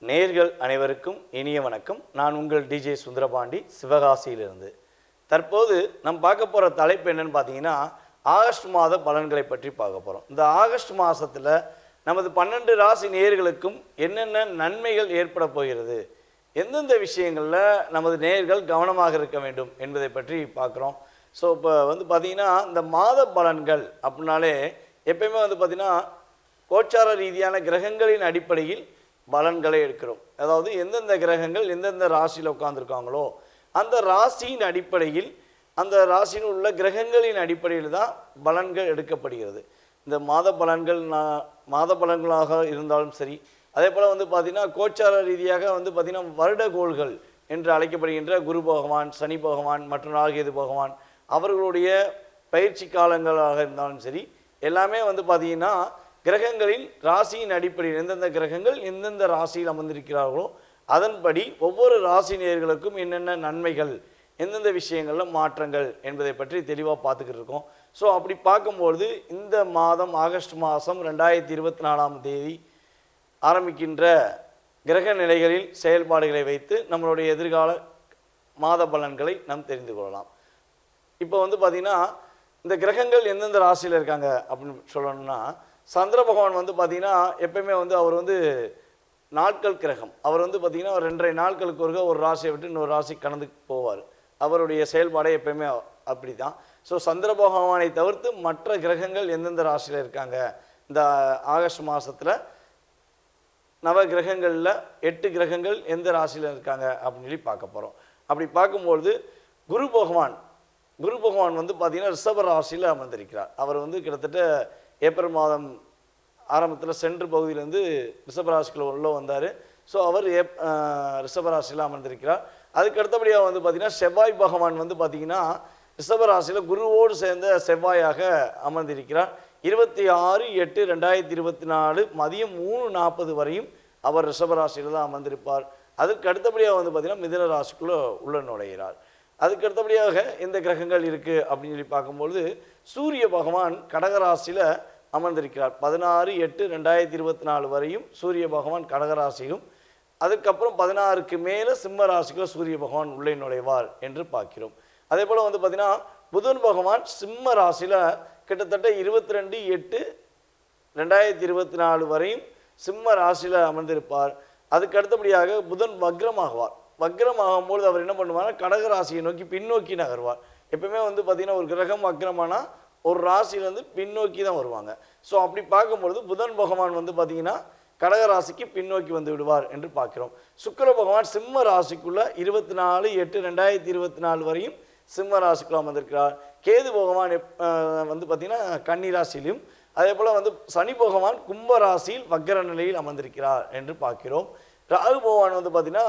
நேயர்கள் அனைவருக்கும் இனிய வணக்கம். நான் உங்கள் டிஜே சுந்தரபாண்டி, சிவகாசியிலிருந்து. தற்போது நம்ம பார்க்க போகிற தலைப்பு என்னன்னு பார்த்தீங்கன்னா, ஆகஸ்ட் மாத பலன்களை பற்றி பார்க்க போகிறோம். இந்த ஆகஸ்ட் மாதத்தில் நமது 12 ராசி நேயர்களுக்கும் என்னென்ன நன்மைகள் ஏற்பட போகிறது, எந்தெந்த விஷயங்களில் நமது நேயர்கள் கவனமாக இருக்க வேண்டும் என்பதை பற்றி பார்க்குறோம். ஸோ இப்போ பார்த்தீங்கன்னா, இந்த மாத பலன்கள் அப்படின்னாலே எப்பயுமே பார்த்தீங்கன்னா கோச்சார ரீதியான கிரகங்களின் அடிப்படையில் பலன்களை எடுக்கிறோம். அதாவது எந்தெந்த கிரகங்கள் எந்தெந்த ராசியில் உட்கார்ந்துருக்காங்களோ அந்த ராசியின் அடிப்படையில், அந்த ராசியில் உள்ள கிரகங்களின் அடிப்படையில் தான் பலன்கள் எடுக்கப்படுகிறது. இந்த மாத பலன்களாக இருந்தாலும் சரி, அதே போல் பார்த்தீங்கன்னா கோச்சார ரீதியாக பார்த்தீங்கன்னா வருடகோள்கள் என்று அழைக்கப்படுகின்ற குரு பகவான், சனி பகவான் மற்றும் ராகுகேது பகவான் அவர்களுடைய பயிற்சி காலங்களாக இருந்தாலும் சரி, எல்லாமே பார்த்தீங்கன்னா கிரகங்களின் ராசியின் அடிப்படையில் எந்தெந்த கிரகங்கள் எந்தெந்த ராசியில் அமர்ந்திருக்கிறார்களோ அதன்படி ஒவ்வொரு ராசி நேயர்களுக்கும் என்னென்ன நன்மைகள், எந்தெந்த விஷயங்களில் மாற்றங்கள் என்பதை பற்றி தெளிவாக பார்த்துக்கிட்டு இருக்கோம். ஸோ அப்படி பார்க்கும்பொழுது இந்த மாதம் ஆகஸ்ட் மாதம் 2024 ஆரம்பிக்கின்ற கிரக நிலைகளில் செயல்பாடுகளை வைத்து நம்மளுடைய எதிர்கால மாத பலன்களை நாம் தெரிந்து கொள்ளலாம். இப்போ பார்த்தீங்கன்னா இந்த கிரகங்கள் எந்தெந்த ராசியில் இருக்காங்க அப்படின்னு சொல்லணும்னா, சந்திர பகவான் பார்த்தீங்கன்னா எப்பயுமே அவர் நாட்கள் கிரகம். அவர் பார்த்தீங்கன்னா 2.5 நாட்களுக்கு ஒரு ராசியை விட்டு இன்னொரு ராசி கடந்து போவார். அவருடைய செயல்பாடே எப்பயுமே அப்படி தான். ஸோ சந்திர பகவானை தவிர்த்து மற்ற கிரகங்கள் எந்தெந்த ராசியில் இருக்காங்க, இந்த ஆகஸ்ட் மாதத்தில் நவ கிரகங்களில் 8 கிரகங்கள் எந்த ராசியில் இருக்காங்க அப்படின்னு சொல்லி பார்க்க போகிறோம். அப்படி பார்க்கும்பொழுது குரு பகவான் பார்த்தீங்கன்னா ரிஷப ராசியில் அமர்ந்திருக்கிறார். அவர் கிட்டத்தட்ட ஏப்ரல் மாதம் ஆரம்பத்தில் சென்று பகுதியிலேருந்து ரிஷபராசிக்குள்ள உள்ள வந்தார். ஸோ அவர் ரிஷபராசியில் அமர்ந்திருக்கிறார். அதுக்கு அடுத்தபடியாக பார்த்தீங்கன்னா செவ்வாய் பகவான் பார்த்தீங்கன்னா ரிஷபராசியில் குருவோடு சேர்ந்த செவ்வாயாக அமர்ந்திருக்கிறார். 26/8/2024 மதியம் 3:40 வரையும் அவர் ரிஷபராசியில் தான் அமர்ந்திருப்பார். அதுக்கு அடுத்தபடியாக பார்த்தீங்கன்னா மிதுன ராசிக்குள்ளே உள்ள நுழைகிறார். அதுக்கு அடுத்தபடியாக எந்த கிரகங்கள் இருக்குது அப்படின்னு சொல்லி பார்க்கும்பொழுது சூரிய பகவான் கடகராசியில் அமர்ந்திருக்கிறார். 16/8/2024 வரையும் சூரிய பகவான் கடகராசியும், அதுக்கப்புறம் 16க்கு மேலே சிம்ம ராசிக்குள்ள சூரிய பகவான் உள்ளே நுழைவார் என்று பார்க்கிறோம். அதே போல் பார்த்தீங்கன்னா புதன் பகவான் சிம்ம ராசியில் கிட்டத்தட்ட 22/8/2024 வரையும் சிம்ம ராசியில் அமர்ந்திருப்பார். அதுக்கு அடுத்தபடியாக புதன் வக்ரமாகுவார். வக்ரமாகும்போது அவர் என்ன பண்ணுவார்னா கடகராசியை நோக்கி பின்னோக்கி நகர்வார். எப்பவுமே பார்த்தீங்கன்னா ஒரு கிரகம் வக்ரமானால் ஒரு ராசியிலேருந்து பின்னோக்கி தான் வருவாங்க. ஸோ அப்படி பார்க்கும்பொழுது புதன் பகவான் பார்த்தீங்கன்னா கடகராசிக்கு பின்னோக்கி வந்து விடுவார் என்று பார்க்கிறோம். சுக்கிர பகவான் சிம்ம ராசிக்குள்ள 24/8/2024 வரையும் சிம்ம ராசிக்குள்ள அமர்ந்திருக்கிறார். கேது பகவான் பார்த்தீங்கன்னா கன்னி ராசியிலும், அதே போல் சனி பகவான் கும்ப ராசியில் வக்ர நிலையில் அமர்ந்திருக்கிறார் என்று பார்க்கிறோம். ராகு பகவான் பார்த்தீங்கன்னா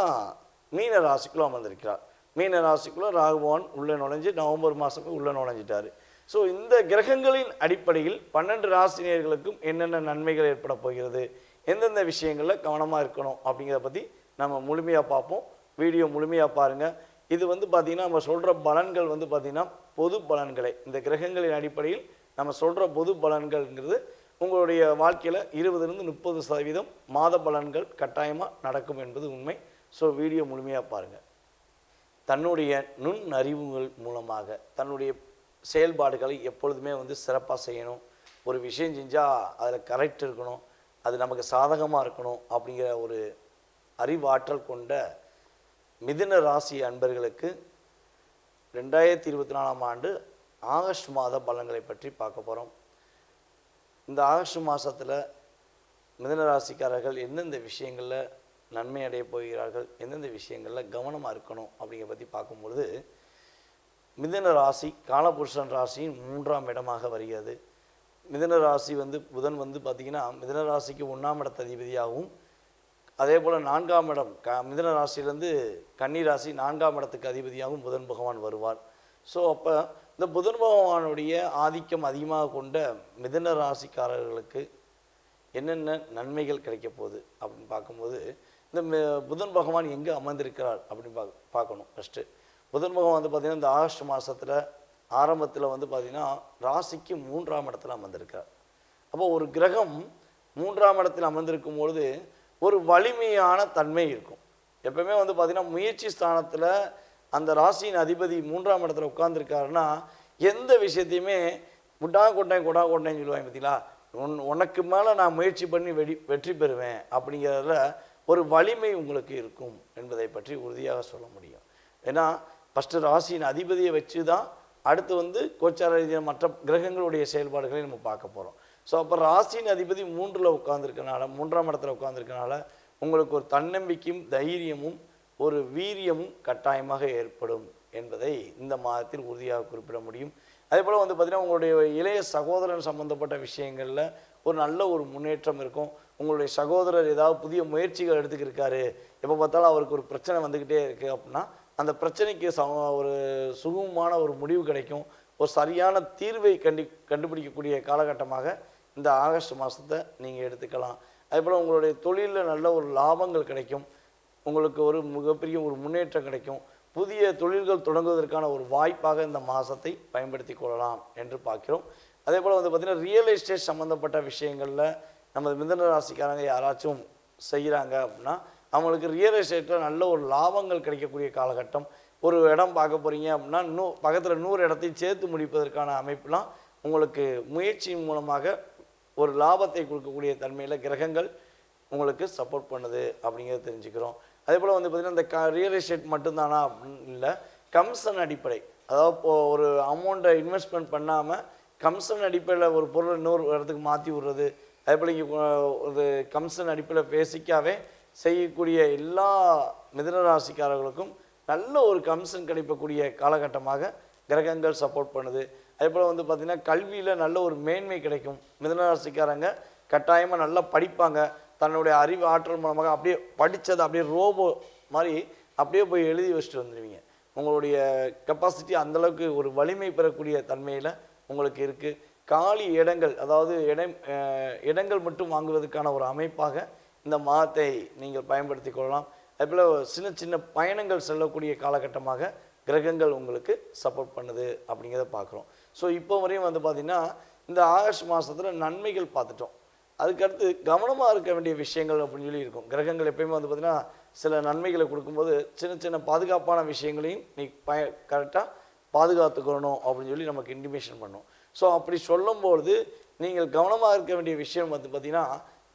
மீன ராசிக்குள்ள அமர்ந்திருக்கிறார். மீன ராசிக்குள்ள ராகு பகவான் உள்ளே நுழைஞ்சு நவம்பர் மாதமே உள்ளே நுழைஞ்சிட்டார். ஸோ இந்த கிரகங்களின் அடிப்படையில் 12 ராசினியர்களுக்கும் என்னென்ன நன்மைகள் ஏற்பட போகிறது, எந்தெந்த விஷயங்களில் கவனமாக இருக்கணும் அப்படிங்கிறத பற்றி நம்ம முழுமையாக பார்ப்போம். வீடியோ முழுமையாக பாருங்கள். இது பார்த்தீங்கன்னா நம்ம சொல்கிற பலன்கள் பார்த்தீங்கன்னா பொது பலன்களை, இந்த கிரகங்களின் அடிப்படையில் நம்ம சொல்கிற பொது பலன்கள்ங்கிறது உங்களுடைய வாழ்க்கையில் 20-30% மாத பலன்கள் கட்டாயமாக நடக்கும் என்பது உண்மை. ஸோ வீடியோ முழுமையாக பாருங்கள். தன்னுடைய நுண்ணறிவுகள் மூலமாக தன்னுடைய செயல்பாடுகளை எப்பொழுதுமே சிறப்பாக செய்யணும். ஒரு விஷயம் செஞ்சால் அதில் கரெக்ட் இருக்கணும், அது நமக்கு சாதகமாக இருக்கணும் அப்படிங்கிற ஒரு அறிவாற்றல் கொண்ட மிதுன ராசி அன்பர்களுக்கு 2024 ஆண்டு ஆகஸ்ட் மாத பலன்களை பற்றி பார்க்க போகிறோம். இந்த ஆகஸ்ட் மாதத்தில் மிதுன ராசிக்காரர்கள் எந்தெந்த விஷயங்களில் நன்மை அடைய போகிறார்கள், எந்தெந்த விஷயங்களில் கவனமாக இருக்கணும் அப்படிங்கிற பற்றி பார்க்கும்பொழுது, மிதுன ராசி காலபுருஷன் ராசியின் 3ஆம் இடமாக வருகிறது. மிதுன ராசி புதன் பார்த்திங்கன்னா மிதுன ராசிக்கு 1ஆம் இடத்த அதிபதியாகவும், அதே போல் 4ஆம் இடம் மிதுன ராசியிலேருந்து கன்னி ராசி 4ஆம் இடத்துக்கு அதிபதியாகவும் புதன் பகவான் வருவார். ஸோ அப்போ இந்த புதன் பகவானுடைய ஆதிக்கம் அதிகமாக கொண்ட மிதுன ராசிக்காரர்களுக்கு என்னென்ன நன்மைகள் கிடைக்க போகுது அப்படின்னு பார்க்கும்போது, இந்த புதன் பகவான் எங்கே அமர்ந்திருக்கிறார் அப்படின்னு பார்க்கணும். ஃபஸ்ட்டு புதன் பகவான் பார்த்திங்கன்னா இந்த ஆகஸ்ட் மாதத்தில் ஆரம்பத்தில் பார்த்திங்கன்னா ராசிக்கு 3ஆம் இடத்துல அமர்ந்திருக்கிறார். அப்போ ஒரு கிரகம் 3ஆம் இடத்தில் அமர்ந்திருக்கும் பொழுது ஒரு வலிமையான தன்மை இருக்கும். எப்பவுமே வந்து பார்த்தீங்கன்னா முயற்சி ஸ்தானத்தில் அந்த ராசியின் அதிபதி 3ஆம் இடத்துல உட்கார்ந்துருக்காருன்னா எந்த விஷயத்தையுமே முட்டா கொட்டேன் கொடா கொட்டேன்னு சொல்லுவாங்க பார்த்தீங்களா. உனக்கு மேலே நான் முயற்சி பண்ணி வெற்றி பெறுவேன் அப்படிங்கிறதுல ஒரு வலிமை உங்களுக்கு இருக்கும் என்பதை பற்றி உறுதியாக சொல்ல முடியும். ஏன்னா ஃபஸ்ட்டு ராசியின் அதிபதியை வச்சு தான் அடுத்து வந்து கோச்சார ரீதியான மற்ற கிரகங்களுடைய செயல்பாடுகளை நம்ம பார்க்க போகிறோம். ஸோ அப்போ ராசியின் அதிபதி 3ல் உட்காந்துருக்கனால 3ஆம் இடத்துல உட்காந்துருக்கனால உங்களுக்கு ஒரு தன்னம்பிக்கையும் தைரியமும் ஒரு வீரியமும் கட்டாயமாக ஏற்படும் என்பதை இந்த மாதத்தில் உறுதியாக குறிப்பிட முடியும். அதே போல் வந்து பார்த்திங்கன்னா உங்களுடைய இளைய சகோதரன் சம்மந்தப்பட்ட விஷயங்களில் ஒரு நல்ல ஒரு முன்னேற்றம் இருக்கும். உங்களுடைய சகோதரர் ஏதாவது புதிய முயற்சிகள் எடுத்துக்கிருக்காரு, எப்போ பார்த்தாலும் அவருக்கு ஒரு பிரச்சனை வந்துக்கிட்டே இருக்குது அப்படின்னா அந்த பிரச்சனைக்கு ஒரு சுகமான ஒரு முடிவு கிடைக்கும். ஒரு சரியான தீர்வை கண்டுபிடிக்கக்கூடிய காலகட்டமாக இந்த ஆகஸ்ட் மாதத்தை நீங்கள் எடுத்துக்கலாம். அதே போல் உங்களுடைய தொழிலில் நல்ல ஒரு லாபங்கள் கிடைக்கும். உங்களுக்கு ஒரு மிகப்பெரிய ஒரு முன்னேற்றம் கிடைக்கும். புதிய தொழில்கள் தொடங்குவதற்கான ஒரு வாய்ப்பாக இந்த மாதத்தை பயன்படுத்தி கொள்ளலாம் என்று பார்க்கிறோம். அதே போல் வந்து பார்த்திங்கன்னா ரியல் எஸ்டேட் சம்மந்தப்பட்ட விஷயங்களில் நம்ம மிதுன ராசிக்காரங்க யாராச்சும் செய்கிறாங்க அப்படின்னா அவங்களுக்கு ரியல் எஸ்டேட்டில் நல்ல ஒரு லாபங்கள் கிடைக்கக்கூடிய காலகட்டம். ஒரு இடம் பார்க்க போகிறீங்க அப்படின்னா பக்கத்தில் 100 இடத்தையும் சேர்த்து முடிப்பதற்கான அமைப்புலாம் உங்களுக்கு முயற்சியின் மூலமாக ஒரு லாபத்தை கொடுக்கக்கூடிய தன்மையில் கிரகங்கள் உங்களுக்கு சப்போர்ட் பண்ணுது அப்படிங்கிறத தெரிஞ்சுக்கிறோம். அதே போல் வந்து பார்த்திங்கன்னா இந்த ரியல் எஸ்டேட் மட்டும்தானா அப்படின்னு இல்லை, கமிஷன் அடிப்படை, அதாவது இப்போது ஒரு அமௌண்ட்டை இன்வெஸ்ட்மெண்ட் பண்ணாமல் கமிஷன் அடிப்படையில் ஒரு பொருளை இன்னொரு இடத்துக்கு மாற்றி விடுறது, அதே போல் ஒரு கமிஷன் அடிப்படையில் பேசிக்காகவே செய்யக்கூடிய எல்லா மிதுன ராசிக்காரர்களுக்கும் நல்ல ஒரு கமிஷன் கிடைக்கக்கூடிய காலகட்டமாக கிரகங்கள் சப்போர்ட் பண்ணுது. அதே போல் வந்து பார்த்திங்கன்னா கல்வியில் நல்ல ஒரு மேன்மை கிடைக்கும். மிதுன ராசிக்காரங்க கட்டாயமாக நல்லா படிப்பாங்க. தன்னுடைய அறிவு ஆற்றல் மூலமாக அப்படியே படித்ததை அப்படியே ரோபோ மாதிரி அப்படியே போய் எழுதி வச்சுட்டு வந்துடுவீங்க. உங்களுடைய கெப்பாசிட்டி அந்தளவுக்கு ஒரு வலிமை பெறக்கூடிய தன்மையில் உங்களுக்கு இருக்குது. காலி இடங்கள், அதாவது இடங்கள் மட்டும் வாங்குவதற்கான ஒரு அமைப்பாக இந்த மாதத்தை நீங்கள் பயன்படுத்தி கொள்ளலாம். அதுபோல் சின்ன சின்ன பயணங்கள் செல்லக்கூடிய காலகட்டமாக கிரகங்கள் உங்களுக்கு சப்போர்ட் பண்ணுது அப்படிங்கிறத பார்க்குறோம். ஸோ இப்போ வரையும் வந்து பார்த்திங்கன்னா இந்த ஆகஸ்ட் மாதத்தில் நன்மைகள் பார்த்துட்டோம். அதுக்கடுத்து கவனமாக இருக்க வேண்டிய விஷயங்கள் அப்படின்னு சொல்லி இருக்கும். கிரகங்கள் எப்பயுமே வந்து பார்த்திங்கன்னா சில நன்மைகளை கொடுக்கும்போது சின்ன சின்ன பாதுகாப்பான விஷயங்களையும் நீ கரெக்டாக பாதுகாத்துக்கணும் அப்படின்னு சொல்லி நமக்கு இன்டிமேஷன் பண்ணும். ஸோ அப்படி சொல்லும்பொழுது நீங்கள் கவனமாக இருக்க வேண்டிய விஷயம் வந்து பார்த்திங்கன்னா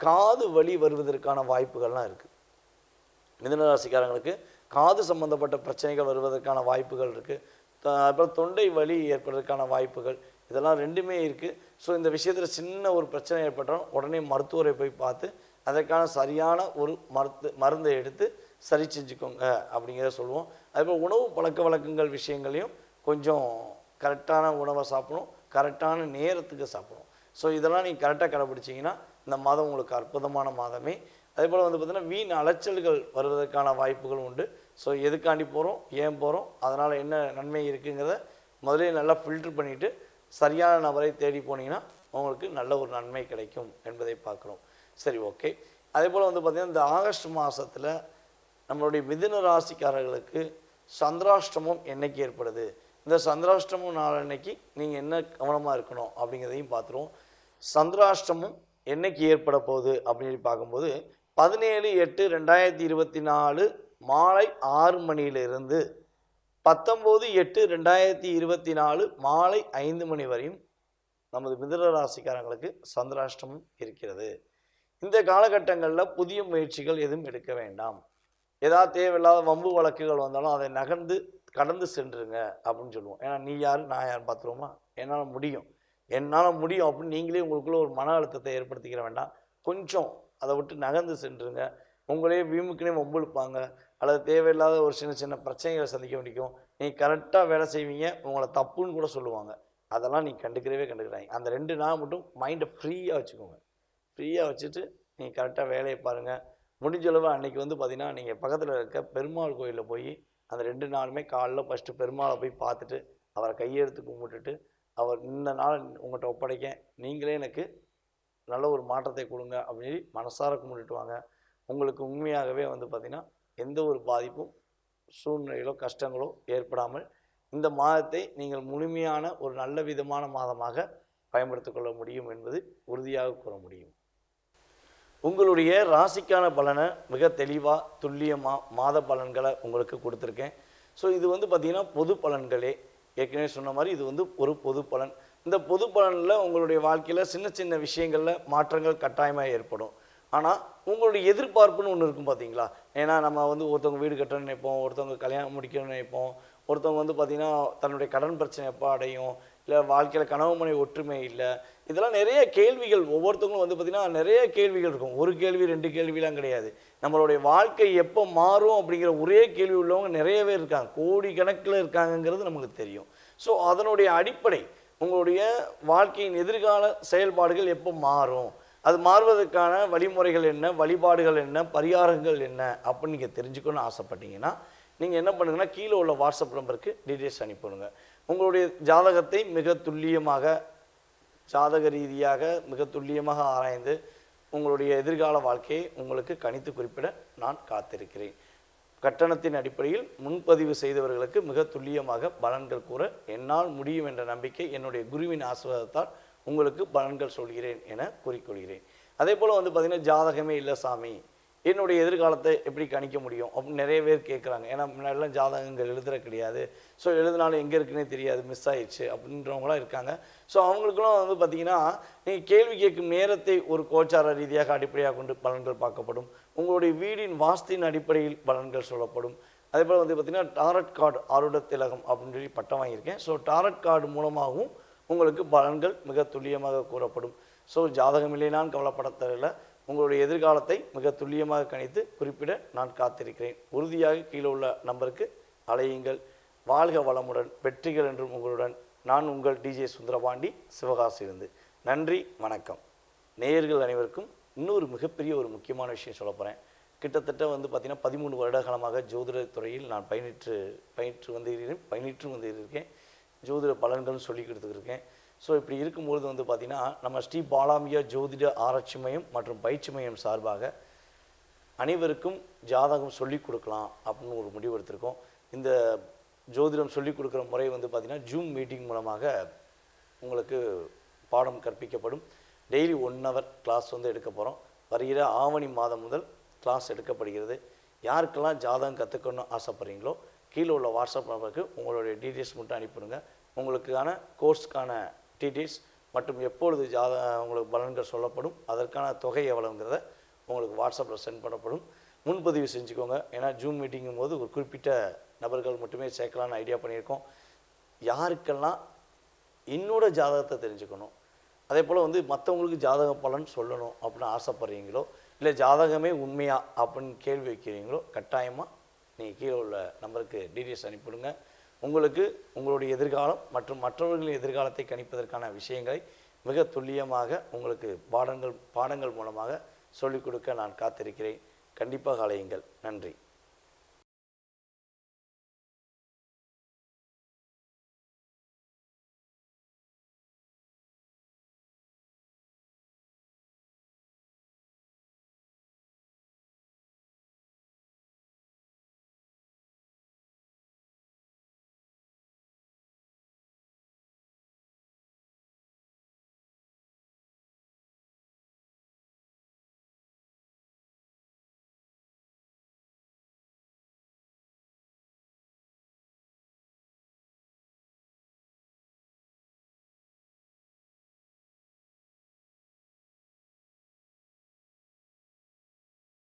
காது வலி வருவதற்கான வாய்ப்புகள்லாம் இருக்குது. மிதுன ராசிக்காரங்களுக்கு காது சம்பந்தப்பட்ட பிரச்சனைகள் வருவதற்கான வாய்ப்புகள் இருக்குது. அப்புறம் தொண்டை வலி ஏற்படுறதுக்கான வாய்ப்புகள் இதெல்லாம் ரெண்டுமே இருக்குது. ஸோ இந்த விஷயத்தில் சின்ன ஒரு பிரச்சனை ஏற்பட்டாலும் உடனே மருத்துவரை போய் பார்த்து அதற்கான சரியான ஒரு மருந்தை எடுத்து சரி செஞ்சுக்கோங்க அப்படிங்கிறத சொல்லுவோம். அதுபோல் உணவு பழக்க வழக்கங்கள் விஷயங்களையும் கொஞ்சம் கரெக்டான உணவை சாப்பிடணும், கரெக்டான நேரத்துக்கு சாப்பிடணும். ஸோ இதெல்லாம் நீங்கள் கரெக்டாக கடைப்பிடிச்சிங்கன்னா இந்த மாதம் உங்களுக்கு அற்புதமான மாதமே. அதே போல் வந்து பார்த்திங்கன்னா வீண் அலைச்சல்கள் வருவதற்கான வாய்ப்புகள் உண்டு. ஸோ எதுக்காண்டி போகிறோம், ஏன் போகிறோம், அதனால் என்ன நன்மை இருக்குங்கிறத முதலே நல்லா ஃபில்ட்ரு பண்ணிவிட்டு சரியான நபரை தேடி போனீங்கன்னா உங்களுக்கு நல்ல ஒரு நன்மை கிடைக்கும் என்பதை பார்க்குறோம். சரி, ஓகே. அதே போல் வந்து பார்த்திங்கன்னா இந்த ஆகஸ்ட் மாதத்தில் நம்மளுடைய மிதுன ராசிக்காரர்களுக்கு சந்திராஷ்டமம் என்னைக்கு ஏற்படுது, இந்த சந்திராஷ்டமம் நாளன்னைக்கு நீங்கள் என்ன கவனமாக இருக்கணும் அப்படிங்கிறதையும் பார்த்துருவோம். சந்திராஷ்டமம் என்னைக்கு ஏற்பட போகுது அப்படின்னு பார்க்கும்போது 17/8/2024 மாலை 6 மணியிலிருந்து 19/8/2024 மாலை 5 மணி வரையும் நமது மிதுன ராசிக்காரங்களுக்கு சந்திராஷ்டமம் இருக்கிறது. இந்த காலகட்டங்களில் புதிய முயற்சிகள் எதுவும் எடுக்க வேண்டாம். ஏதாவது தேவையில்லாத வம்பு வழக்குகள் வந்தாலும் அதை கடந்து சென்றுருங்க அப்படின்னு சொல்லுவோம். ஏன்னா நீ யார் நான் யார் பார்த்துருவோமா, என்னால் முடியும் அப்படின்னு நீங்களே உங்களுக்குள்ள ஒரு மன அழுத்தத்தை ஏற்படுத்திக்கிற வேண்டாம். கொஞ்சம் அதை விட்டு நகர்ந்து சென்றுருங்க. உங்களே வீமுக்குனே வம்புழுப்பாங்க அல்லது தேவையில்லாத ஒரு சின்ன சின்ன பிரச்சனைகளை சந்திக்க வேண்டிக்கும். நீங்கள் கரெக்டாக வேலை செய்வீங்க, உங்களை தப்புன்னு கூட சொல்லுவாங்க. அதெல்லாம் நீங்கள் கண்டுக்கிறாங்க. அந்த 2 நாள் மட்டும் மைண்டை ஃப்ரீயாக வச்சுக்கோங்க. ஃப்ரீயாக வச்சுட்டு நீங்கள் கரெக்டாக வேலையை பாருங்கள். முடிஞ்சளவு அன்றைக்கி வந்து பார்த்திங்கன்னா நீங்கள் பக்கத்தில் இருக்க பெருமாள் கோயிலில் போய் அந்த 2 நாளுமே காலைல ஃபஸ்ட்டு பெருமாளை போய் பார்த்துட்டு அவரை கையெடுத்து கும்பிட்டுட்டு அவர் இந்த நாள் உங்கள்கிட்ட ஒப்படைக்க நீங்களே எனக்கு நல்ல ஒரு மாற்றத்தை கொடுங்க அப்படின்னு சொல்லி மனசார கும்பிட்டுட்டு வாங்க. உங்களுக்கு உண்மையாகவே வந்து பார்த்திங்கன்னா எந்த ஒரு பாதிப்பும் சூழ்நிலைகளோ கஷ்டங்களோ ஏற்படாமல் இந்த மாதத்தை நீங்கள் முழுமையான ஒரு நல்ல விதமான மாதமாக பயன்படுத்திக் கொள்ள முடியும் என்பது உறுதியாக கூற முடியும். உங்களுடைய ராசிக்கான பலனை மிக தெளிவாக துல்லியமாக மாத பலன்களை உங்களுக்கு கொடுத்துருக்கேன். ஸோ இது வந்து பார்த்திங்கன்னா பொது பலன்களே. ஏற்கனவே சொன்ன மாதிரி இது வந்து ஒரு பொது பலன். இந்த பொது பலனில் உங்களுடைய வாழ்க்கையில் சின்ன சின்ன விஷயங்களில் மாற்றங்கள் கட்டாயமாக ஏற்படும். ஆனால் உங்களுடைய எதிர்பார்ப்புன்னு ஒன்று இருக்கும் பார்த்தீங்களா? ஏன்னா நம்ம வந்து ஒருத்தவங்க வீடு கட்டணும்னு நினைப்போம், ஒருத்தவங்க கல்யாணம் முடிக்கணும்னு நினைப்போம், ஒருத்தவங்க வந்து பார்த்திங்கன்னா தன்னுடைய கடன் பிரச்சனை எப்போ அடையும், இல்லை வாழ்க்கையில் கணவன் மனைவி ஒற்றுமை இல்லை, இதெல்லாம் நிறைய கேள்விகள். ஒவ்வொருத்தவங்களும் வந்து பார்த்திங்கன்னா நிறைய கேள்விகள் இருக்கும். ஒரு கேள்வி 2 கேள்விலாம் கிடையாது. நம்மளுடைய வாழ்க்கை எப்போ மாறும் அப்படிங்கிற ஒரே கேள்வி உள்ளவங்க நிறையவே இருக்காங்க, கோடி கணக்கில் இருக்காங்கங்கிறது நமக்கு தெரியும். ஸோ அதனுடைய அடிப்படை உங்களுடைய வாழ்க்கையின் எதிர்கால செயல்பாடுகள் எப்போ மாறும், அது மாறுவதற்கான வழிமுறைகள் என்ன, வழிபாடுகள் என்ன, பரிகாரங்கள் என்ன அப்படின்னு நீங்கள் தெரிஞ்சுக்கணும்னு ஆசைப்பட்டீங்கன்னா நீங்கள் என்ன பண்ணுங்கன்னா கீழே உள்ள வாட்ஸ்அப் நம்பருக்கு டீட்டெயில்ஸ் அனுப்பிவிடுங்க. உங்களுடைய ஜாதகத்தை மிக துல்லியமாக ஜாதக ரீதியாக மிக துல்லியமாக ஆராய்ந்து உங்களுடைய எதிர்கால வாழ்க்கையை உங்களுக்கு கணித்து குறிப்பிட நான் காத்திருக்கிறேன். கட்டணத்தின் அடிப்படையில் முன்பதிவு செய்தவர்களுக்கு மிக துல்லியமாக பலன்கள் கூற என்னால் முடியும் என்ற நம்பிக்கை என்னுடைய குருவின் ஆசீர்வாதத்தால் உங்களுக்கு பலன்கள் சொல்கிறேன் என கூறிக்கொள்கிறேன். அதே போல் வந்து பார்த்திங்கன்னா ஜாதகமே இல்லை சாமி, என்னுடைய எதிர்காலத்தை எப்படி கணிக்க முடியும் அப்படின்னு நிறைய பேர் கேட்குறாங்க. ஏன்னா முன்னாடிலாம் ஜாதகங்கள் எழுதுற கிடையாது. ஸோ எழுதினாலும் எங்கே இருக்குன்னே தெரியாது, மிஸ் ஆயிடுச்சு அப்படின்றவங்களாம் இருக்காங்க. ஸோ அவங்களுக்குலாம் வந்து பார்த்திங்கன்னா நீங்கள் கேள்வி கேட்கும் நேரத்தை ஒரு கோச்சார ரீதியாக அடிப்படையாக கொண்டு பலன்கள் பார்க்கப்படும். உங்களுடைய வீடின் வாஸ்தின் அடிப்படையில் பலன்கள் சொல்லப்படும். அதே போல் வந்து பார்த்திங்கன்னா டாரட் கார்டு ஆருட திலகம் அப்படின்னு சொல்லி பட்டம் வாங்கியிருக்கேன். ஸோ டாரட் கார்டு மூலமாகவும் உங்களுக்கு பலன்கள் மிக துல்லியமாக கூறப்படும். ஸோ ஜாதகம் இல்லைனான்னு கவலைப்பட தேவையில்லை. உங்களுடைய எதிர்காலத்தை மிக துல்லியமாக கணித்து குறிப்பிட நான் காத்திருக்கிறேன். உறுதியாக கீழே உள்ள நம்பருக்கு அலையுங்கள். வாழ்க வளமுடன், வெற்றிகள் என்றும் உங்களுடன். நான் உங்கள் டிஜே சுந்தரபாண்டி, சிவகாசியிலிருந்து. நன்றி, வணக்கம். நேயர்கள் அனைவருக்கும் இன்னொரு மிகப்பெரிய ஒரு முக்கியமான விஷயம் சொல்ல போகிறேன். கிட்டத்தட்ட வந்து பார்த்திங்கன்னா 13 வருட காலமாக ஜோதிட துறையில் நான் பயின்று வந்து இருக்கேன். ஜோதிட பலன்கள்னு சொல்லி கொடுத்துருக்கேன். ஸோ இப்படி இருக்கும்பொழுது வந்து பார்த்திங்கன்னா நம்ம ஸ்ரீ பாலாம்பியா ஜோதிட ஆராய்ச்சி மையம் மற்றும் பயிற்சி மையம் சார்பாக அனைவருக்கும் ஜாதகம் சொல்லிக் கொடுக்கலாம் அப்படின்னு ஒரு முடிவு எடுத்திருக்கோம். இந்த ஜோதிடம் சொல்லிக் கொடுக்குற முறை வந்து பார்த்திங்கன்னா ஜூம் மீட்டிங் மூலமாக உங்களுக்கு பாடம் கற்பிக்கப்படும். டெய்லி 1 hour கிளாஸ் வந்து எடுக்க போகிறோம். வருகிற ஆவணி மாதம் முதல் கிளாஸ் எடுக்கப்படுகிறது. யாருக்கெல்லாம் ஜாதகம் கற்றுக்கணும்னு ஆசைப்பட்றீங்களோ கீழே உள்ள வாட்ஸ்அப் நம்பருக்கு உங்களுடைய டீட்டெயில்ஸ் மட்டும் அனுப்பிவிடுங்க. உங்களுக்கான கோர்ஸ்க்கான டீட்டெயில்ஸ் மற்றும் எப்பொழுது உங்களுக்கு பலன்கள் சொல்லப்படும், அதற்கான தொகை எவ்வளோங்கிறத உங்களுக்கு வாட்ஸ்அப்பில் சென்ட் பண்ணப்படும். முன்பதிவு செஞ்சுக்கோங்க. ஏன்னா ஜூம் மீட்டிங்கும் போது ஒரு குறிப்பிட்ட நபர்கள் மட்டுமே சேர்க்கலான்னு ஐடியா பண்ணியிருக்கோம். யாருக்கெல்லாம் என்னோட ஜாதகத்தை தெரிஞ்சுக்கணும், அதே போல் வந்து மற்றவங்களுக்கு ஜாதக பலன் சொல்லணும் அப்படின்னு ஆசைப்பட்றீங்களோ, இல்லை ஜாதகமே உண்மையா அப்படின்னு கேள்வி வைக்கிறீங்களோ கட்டாயமாக நீங்கள் கீழே உள்ள நம்பருக்கு டீட்டெயில்ஸ் அனுப்பிவிடுங்க. உங்களுக்கு உங்களுடைய எதிர்காலம் மற்றும் மற்றவர்களின் எதிர்காலத்தை கணிப்பதற்கான விஷயங்களை மிக துல்லியமாக உங்களுக்கு பாடங்கள் மூலமாக சொல்லிக் கொடுக்க நான் காத்திருக்கிறேன். கண்டிப்பாக அழையுங்கள். நன்றி.